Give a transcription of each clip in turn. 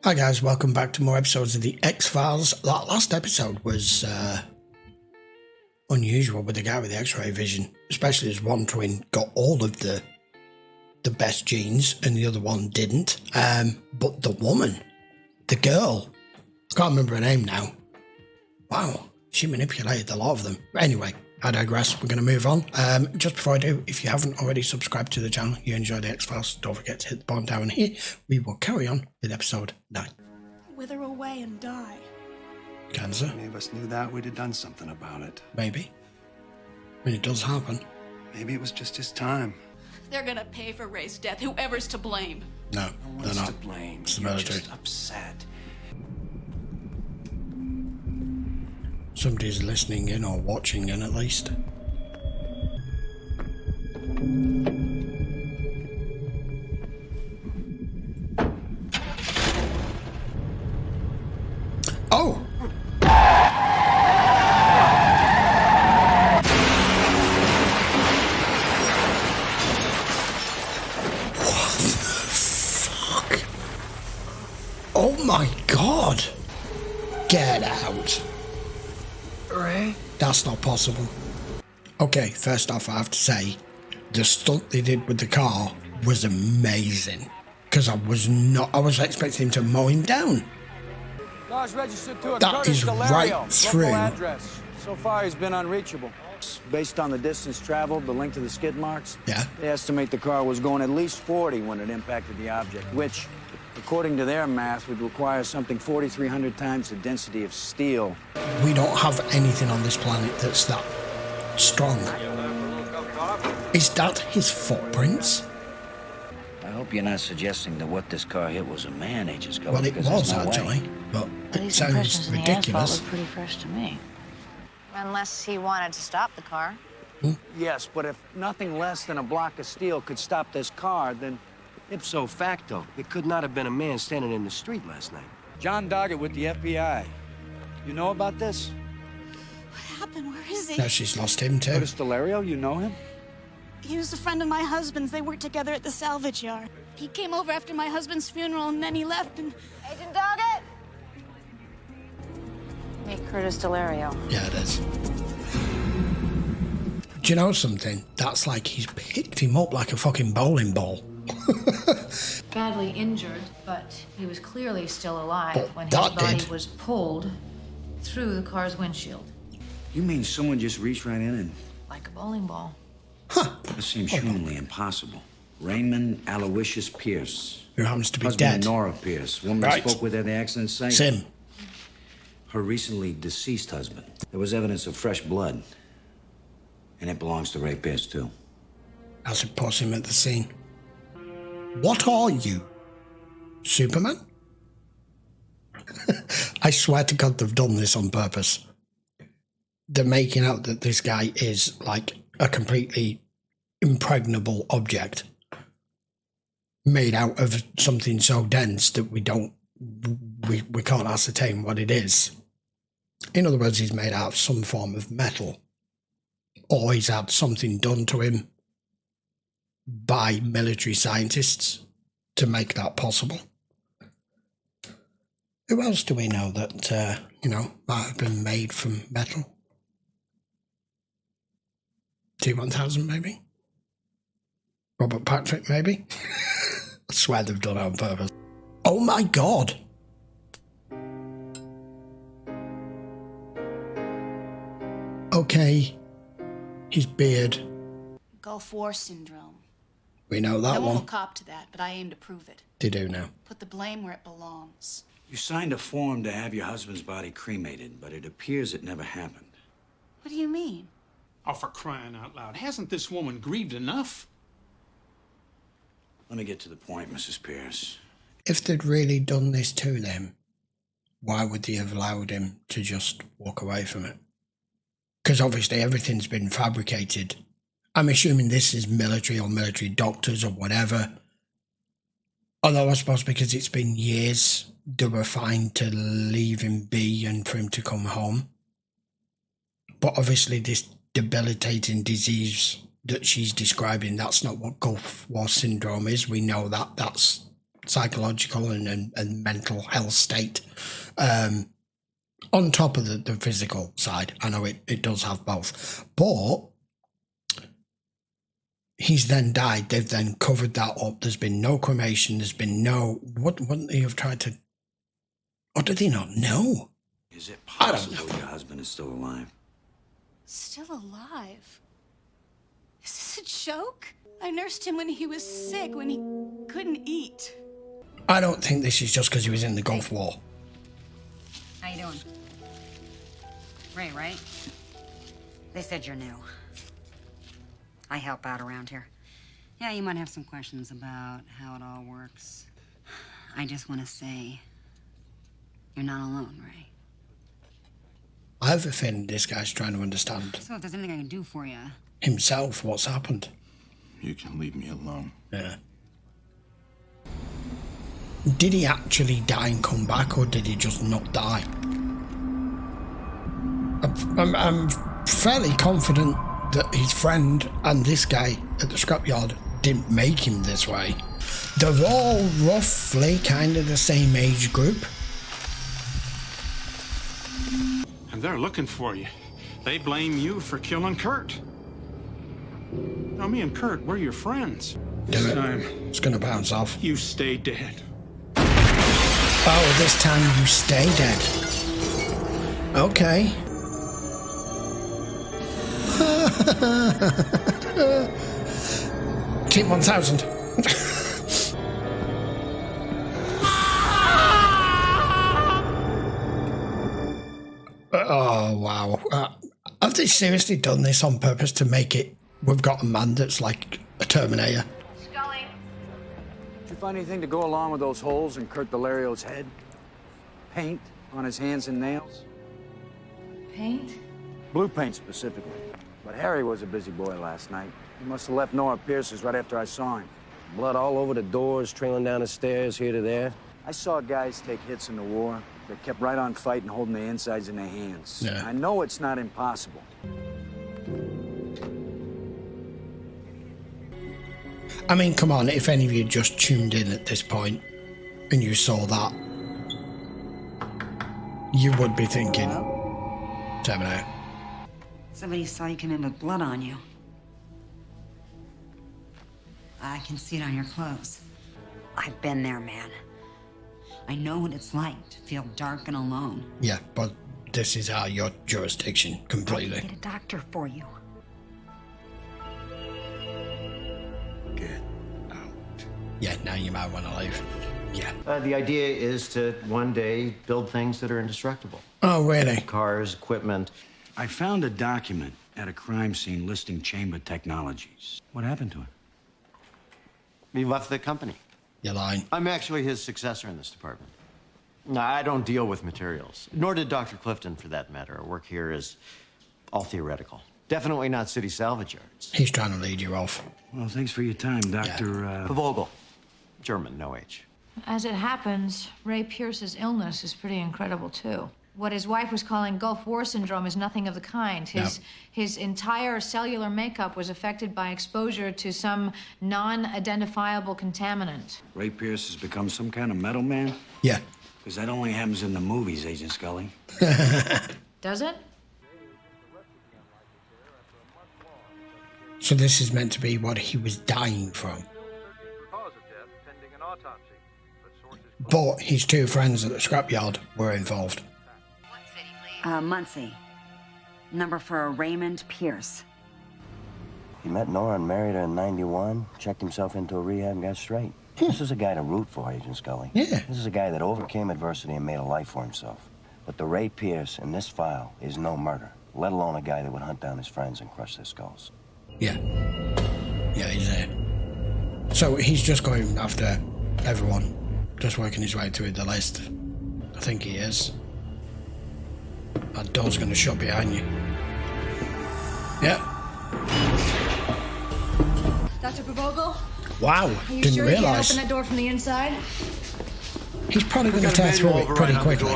Hi guys, welcome back to more episodes of the X-Files. That last episode was unusual with the guy with the X-ray vision, especially as one twin got all of the best genes and the other one didn't. But the woman, the girl, I can't remember her name now. Wow, she manipulated a lot of them. Anyway, I digress. We're going to move on. Just before I do, if you haven't already subscribed to the channel, you enjoy the X-Files, don't forget to hit the button down here. We will carry on with episode 9. Wither away and die. Cancer? If any of us knew that, we'd have done something about it. Maybe. I mean, it does happen. Maybe it was just his time. They're gonna pay for Ray's death, whoever's to blame. No, they're One's not. to blame. It's the You're military. just upset. Somebody's listening in or watching in at least. Oh! What the fuck? Oh my god! Get out. Ray? That's not possible. Okay, first off, I have to say, the stunt they did with the car was amazing. Because I was expecting him to mow him down. Car's registered to a That Curtis is Delario, right local through. address. So far, he's been unreachable. Based on the distance traveled, the length of the skid marks, Yeah. they estimate the car was going at least 40 when it impacted the object, which, according to their math, would require something 4,300 times the density of steel. We don't have anything on this planet that's that strong. Is that his footprints? I hope you're not suggesting that what this car hit was a man, Agent Scully. Well, it because there's was no way. actually, but it These sounds impressions in the asphalt ridiculous. look pretty fresh to me. Unless he wanted to stop the car. Yes, but if nothing less than a block of steel could stop this car, then Ipso facto, it could not have been a man standing in the street last night. John Doggett with the FBI. You know about this? What happened? Where is he? Now she's lost him too. Curtis Delario, you know him? He was a friend of my husband's. They worked together at the salvage yard. He came over after my husband's funeral and then he left and... Agent Doggett? Meet Curtis Delario. Yeah, it is. Do you know something? That's like he's picked him up like a fucking bowling ball. Badly injured, but he was clearly still alive But when his that body did. was pulled through the car's windshield, You mean someone just reached right in and... like a bowling ball. That seems humanly impossible. Raymond Aloysius Pierce. Who happens to be Husband dead. of Nora Pierce. Woman Right. spoke with at the accident site. Sim. Her recently deceased husband. There was evidence of fresh blood. And it belongs to Ray Pierce, too. As it puts him at the scene. What are you? Superman? I swear to God they've done this on purpose. They're making out that this guy is like a completely impregnable object made out of something so dense that we can't ascertain what it is. In other words, he's made out of some form of metal, or he's had something done to him by military scientists to make that possible. Who else do we know that, might have been made from metal? T-1000 maybe? Robert Patrick maybe? I swear they've done it on purpose. Oh my God! Okay, his beard. Gulf War syndrome. We know that No one will one. cop to that, but I aim to prove it. They do now. Put the blame where it belongs. You signed a form to have your husband's body cremated, but it appears it never happened. What do you mean? Oh, for crying out loud. Hasn't this woman grieved enough? Let me get to the point, Mrs. Pierce. If they'd really done this to them, why would they have allowed him to just walk away from it? Because obviously everything's been fabricated. I'm assuming this is military or military doctors or whatever. Although I suppose because it's been years, they were fine to leave him be and for him to come home. But obviously this debilitating disease that she's describing, that's not what Gulf War syndrome is. We know that that's psychological and mental health state. On top of the physical side. I know it does have both. But he's then died. They've then covered that up. There's been no cremation. There's been no... Wouldn't they have tried to... Or do they not know? Is it possible your husband is still alive? Still alive? Is this a joke? I nursed him when he was sick, when he couldn't eat. I don't think this is just because he was in the Gulf War. How you doing? Ray, right? They said you're new. I help out around here. Yeah, you might have some questions about how it all works. I just want to say, you're not alone, Ray. I have a feeling this guy's trying to understand So if there's anything I can do for you... himself, what's happened. You can leave me alone. Yeah. Did he actually die and come back, or did he just not die? I'm fairly confident that his friend and this guy at the scrapyard didn't make him this way. They're all roughly kind of the same age group. And they're looking for you. They blame you for killing Kurt. Now, me and Kurt, we're your friends. Damn it. Time, It's gonna bounce off. you stay dead. Oh, this time you stay dead. Okay. Team 1000. Oh, wow. Have they seriously done this on purpose to make it... We've got a man that's like a Terminator. Scully. Did you find anything to go along with those holes in Kurt Delario's head? Paint on his hands and nails? Paint? Blue paint specifically. But Harry was a busy boy last night. He must have left Nora Pierce's right after I saw him. Blood all over the doors, trailing down the stairs, here to there. I saw guys take hits in the war. They kept right on fighting, holding the insides in their hands. Yeah. I know it's not impossible. I mean, come on, if any of you just tuned in at this point and you saw that, you would be thinking, Terminator. Somebody saw you come in with blood on you. I can see it on your clothes. I've been there, man. I know what it's like to feel dark and alone. Yeah, but this is out of your jurisdiction completely. I can get a doctor for you. Get out. Yeah, now you might want to leave. Yeah. The idea is to one day build things that are indestructible. Oh, really? Cars, equipment. I found a document at a crime scene listing Chamber Technologies. What happened to it? He left the company. You're lying. I'm actually his successor in this department. No, I don't deal with materials. Nor did Dr. Clifton, for that matter. Our work here is all theoretical. Definitely not city salvage yards. He's trying to lead you off. Well, thanks for your time, Dr. Vogel. German, no H. As it happens, Ray Pierce's illness is pretty incredible, too. What his wife was calling Gulf War syndrome is nothing of the kind. His entire cellular makeup was affected by exposure to some non-identifiable contaminant. Ray Pierce has become some kind of metal man? Yeah. Because that only happens in the movies, Agent Scully. Does it? So this is meant to be what he was dying from. But his two friends at the scrapyard were involved. Muncie. Number for Raymond Pierce. He met Nora and married her in '91, checked himself into a rehab and got straight. This is a guy to root for, Agent Scully. Yeah. This is a guy that overcame adversity and made a life for himself. But the Ray Pierce in this file is no murder, let alone a guy that would hunt down his friends and crush their skulls. Yeah. Yeah, he's there. So he's just going after everyone, just working his way through the list. I think he is. That door's gonna shut behind you. Yep. Dr. Vogel? Wow, Are you didn't sure you can't realise. open that door from the inside? He's probably gonna tear through it pretty quickly.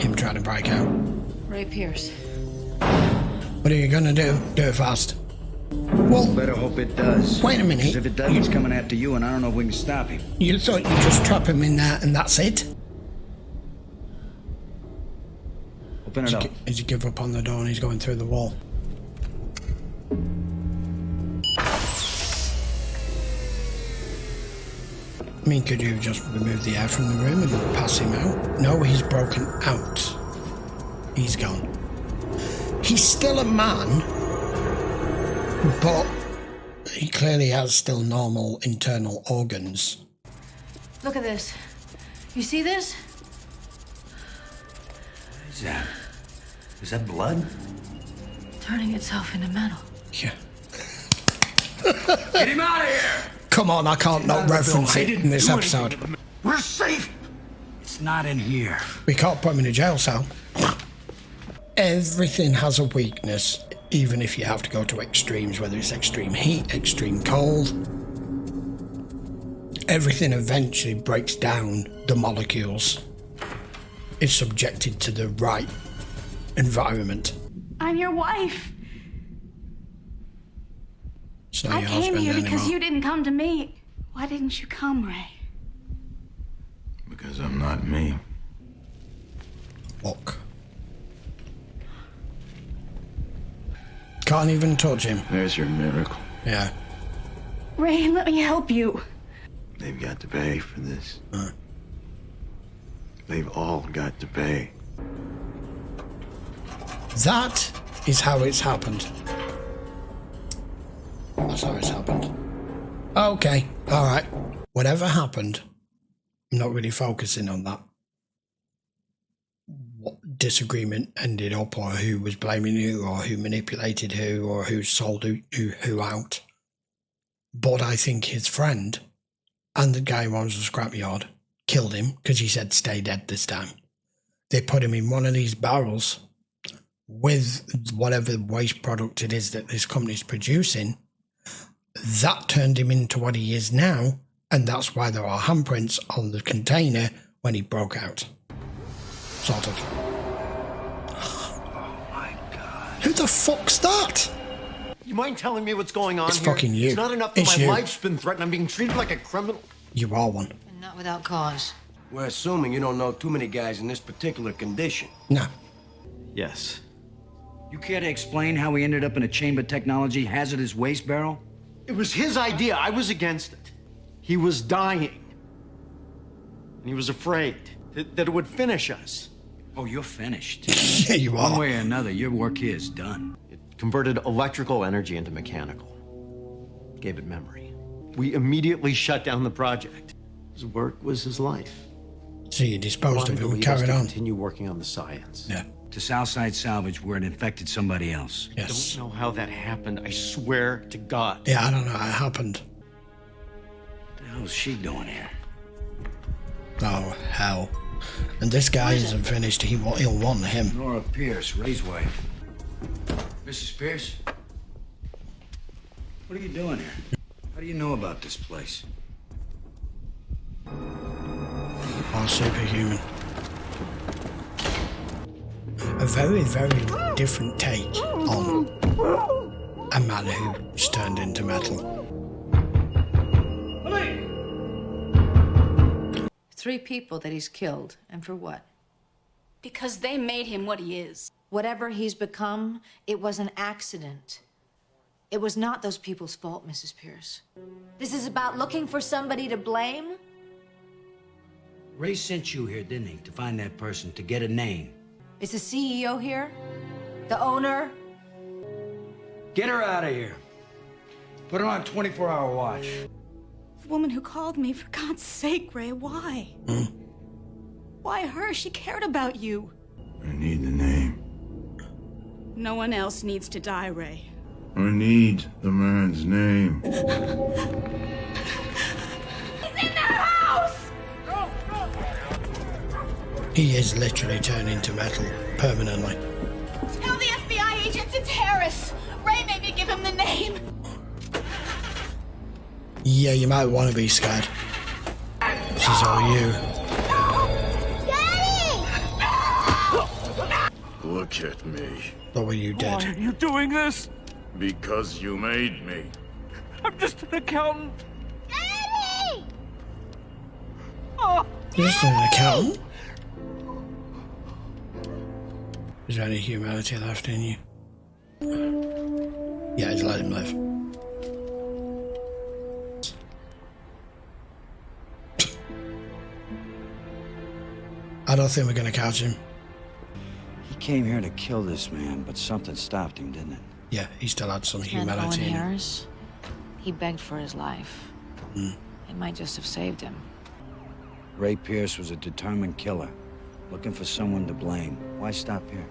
Him trying to break out. Ray Pierce. What are you gonna do? Do it fast. Well, better hope it does. Wait a minute. 'Cause if it does, he's coming after you, and I don't know if we can stop him. You thought you'd just trap him in there and that's it? Open it up. As you give up on the door and he's going through the wall. I mean, could you just remove the air from the room and pass him out? No, he's broken out. He's gone. He's still a man, but he clearly has still normal internal organs. Look at this. You see this? What is that? Is that blood? Turning itself into metal. Yeah. Get him out of here! Come on, I can't not reference it in this episode. We're safe! It's not in here. We can't put him in a jail cell. Everything has a weakness, even if you have to go to extremes, whether it's extreme heat, extreme cold. Everything eventually breaks down the molecules. It's subjected to the right environment. I'm your wife. It's not I your came husband here because anymore. you didn't come to me. Why didn't you come, Ray? Because I'm not me. Look. Can't even touch him. There's your miracle. Yeah. Ray, let me help you. They've got to pay for this. They've all got to pay. That is how it's happened. That's how it's happened. Okay, alright. Whatever happened, I'm not really focusing on that. What disagreement ended up, or who was blaming who, or who manipulated who, or who sold who out. But I think his friend and the guy who owns the scrapyard killed him because he said stay dead this time. They put him in one of these barrels with whatever waste product it is that this company's producing. That turned him into what he is now, and that's why there are handprints on the container when he broke out. Sort of. Oh my God. Who the fuck's that? You mind telling me what's going on It's here? fucking you. It's not enough that It's my you. life's been threatened. I'm being treated like a criminal. You are one. And not without cause. We're assuming you don't know too many guys in this particular condition. No. Yes. You care to explain how we ended up in a chamber technology hazardous waste barrel? It was his idea. I was against it. He was dying. And he was afraid that it would finish us. Oh, you're finished. Yeah, you are. One way or another, your work here is done. It converted electrical energy into mechanical. Gave it memory. We immediately shut down the project. His work was his life. So you disposed of Wanted him and to leave us carried to on. continue working on the science. Yeah. To Southside Salvage, where it infected somebody else. Yes. I don't know how that happened. I swear to God. Yeah, I don't know how it happened. What the hell is she doing here? Oh, hell. And this guy isn't finished. He'll want him. Nora Pierce, Ray's wife. Mrs. Pierce? What are you doing here? How do you know about this place? Oh, superhuman. A very, very different take on a man who's turned into metal. 3 people that he's killed, and for what? Because they made him what he is. Whatever he's become, it was an accident. It was not those people's fault, Mrs. Pierce. This is about looking for somebody to blame? Ray sent you here, didn't he, to find that person, to get a name? Is the CEO here? The owner? Get her out of here. Put her on 24-hour watch. The woman who called me, for God's sake, Ray, why? Why her? She cared about you. I need the name. No one else needs to die, Ray. I need the man's name. He's in the house! He is literally turned into metal permanently. Tell the FBI agents it's Harris. Ray made me give him the name. Yeah, you might want to be scared. This is all you. Look at me. Look what you did. Why are you doing this? Because you made me. I'm just an accountant. Daddy! Oh. You're just an accountant? Is there any humanity left in you? Yeah, just let him live. I don't think we're gonna catch him. He came here to kill this man, but something stopped him, didn't it? Yeah, he still had some Can't go in humanity in him. Harris. He begged for his life. It might just have saved him. Ray Pierce was a determined killer, looking for someone to blame. Why stop here?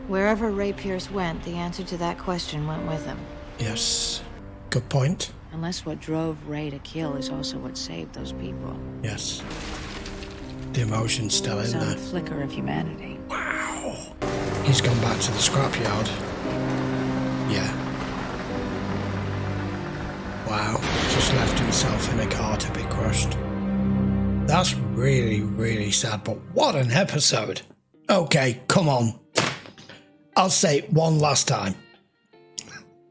Wherever Ray Pierce went, the answer to that question went with him. Yes. Good point. Unless what drove Ray to kill is also what saved those people. Yes. The emotion's still in Some there. flicker of humanity. Wow. He's gone back to the scrapyard. Yeah. Wow. Just left himself in a car to be crushed. That's really, really sad, but what an episode. Okay, come on. I'll say it one last time.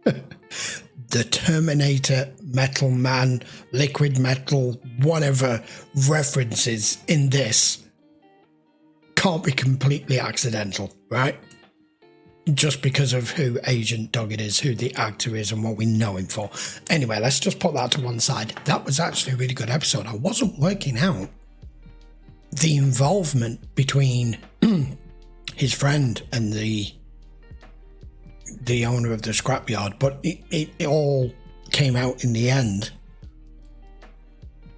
The Terminator, Metal Man, Liquid Metal, whatever references in this can't be completely accidental, right? Just because of who Agent Doggett is, who the actor is, and what we know him for. Anyway, let's just put that to one side. That was actually a really good episode. I wasn't working out the involvement between his friend and the owner of the scrapyard, but it all came out in the end.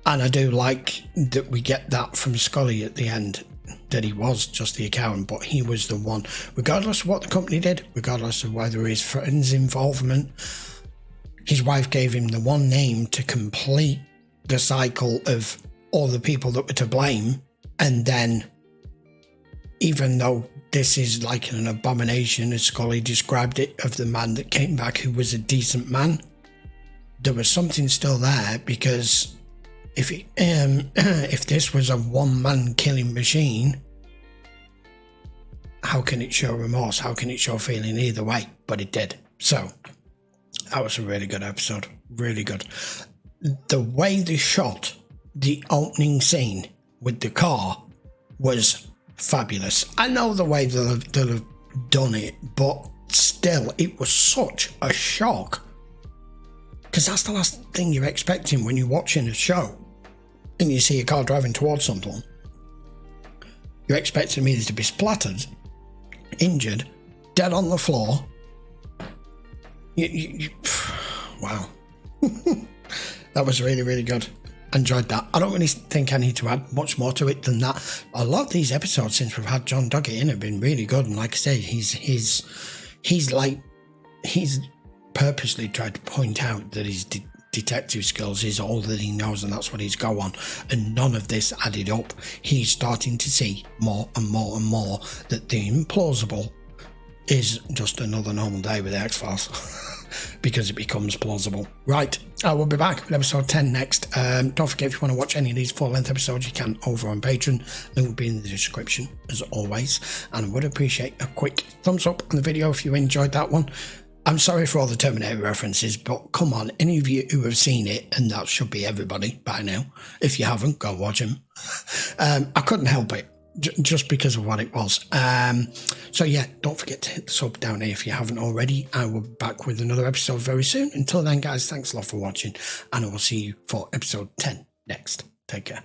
And I do like that we get that from Scully at the end, that he was just the accountant, but he was the one, regardless of what the company did, regardless of whether his friend's involvement, his wife gave him the one name to complete the cycle of all the people that were to blame. And then, even though this is like an abomination, as Scully described it, of the man that came back who was a decent man, there was something still there, because if this was a one-man killing machine, how can it show remorse? How can it show feeling either way? But it did. So that was a really good episode. Really good. The way they shot the opening scene with the car was fabulous. I know the way they'll have done it, but still, it was such a shock. Because that's the last thing you're expecting when you're watching a show and you see a car driving towards something. You're expecting them either to be splattered, injured, dead on the floor. Wow. That was really, really good. Enjoyed that. I don't really think I need to add much more to it than that. A lot of these episodes since we've had John Doggett in have been really good, and like I say, he's purposely tried to point out that his detective skills is all that he knows, and that's what he's go on, and none of this added up. He's starting to see more and more and more that the implausible is just another normal day with the X-Files. Because it becomes plausible. Right, I will be back with episode 10 next. Don't forget, if you want to watch any of these full-length episodes, you can over on Patreon. Link will be in the description, as always. And I would appreciate a quick thumbs up on the video if you enjoyed that one. I'm sorry for all the Terminator references, but come on, any of you who have seen it, and that should be everybody by now. If you haven't, go watch them. I couldn't help it. Just because of what it was. So yeah, don't forget to hit the sub down here if you haven't already. I will be back with another episode very soon. Until then, guys, thanks a lot for watching, and I will see you for episode 10 next. Take care.